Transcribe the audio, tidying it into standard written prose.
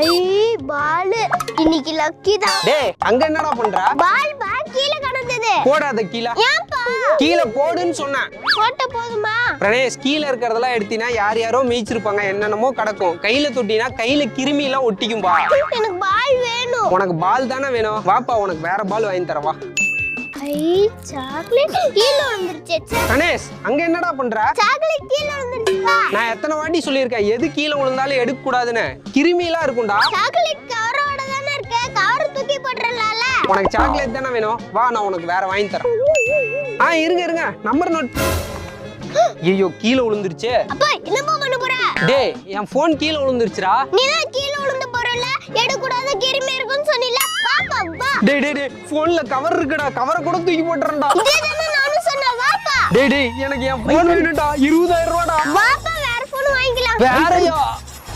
ஐ பால் இன்னைக்கு லக்கி தான். டேய் அங்க என்னடா பண்ற? பால் கீழ கிடந்தது. போடாத கீழ. ஏன்பா? கீழ போடுன்னு சொன்னேன். போட்ட போதுமா? பிரணேஷ் கீழ இருக்கறதெல்லாம் எடுத்தினா யாரோ மேய்ச்சிருப்பாங்க, என்னென்னமோ கிடக்கும். கையில தொட்டினா கையில கிருமி எல்லாம் ஒட்டிக்கும்பா. எனக்கு பால் வேணும். உனக்கு பால் தானே வேணும்? வாப்பா உனக்கு வேற பால் வாங்கி தரவா. ஐ சாக்லேட் கீழ விழுந்துருச்சு. பிரணேஷ் அங்க என்னடா பண்ற? சாக்லேட் கீழ விழுந்துருச்சுப்பா. நான் எத்தனை வாட்டி சொல்லியிருக்கேன் எது கீழ விழுந்தாலும் எடுக்க கூடாதுன்னு. கிருமி எல்லாம் இருக்கும்டா. சாக்லேட் கவரோட தானே இருக்கு. கவர் தூக்கி போட்டுறலாம்ல. உனக்கு சாக்லேட் தானே வேணும்? வா நான் உனக்கு வேற வாங்கி தரேன். இருங்க நம்பர் நோட். ஐயோ கீழ விழுந்துருச்சு. அப்பா என்னப்பா பண்ண போற? டேய் என் போன் கீழ விழுந்துருச்சுடா. நீ தான் கீழ விழுந்து போறல, எடுக்க கூடாத கிருமி இருக்குன்னு சொன்னில. பாப்பா வா. டேய் போன்ல கவர் இருக்குடா. கவரை கூட தூக்கி போட்டுறேன்டா. இதேதானே நானும் சொன்னேன். வாப்பா. டேய் எனக்கு என் போன் வேணும்டா. 20,000 ரூபாடா. வாப்பா வேற போன் வாங்கிக்கலாம். வேறயா?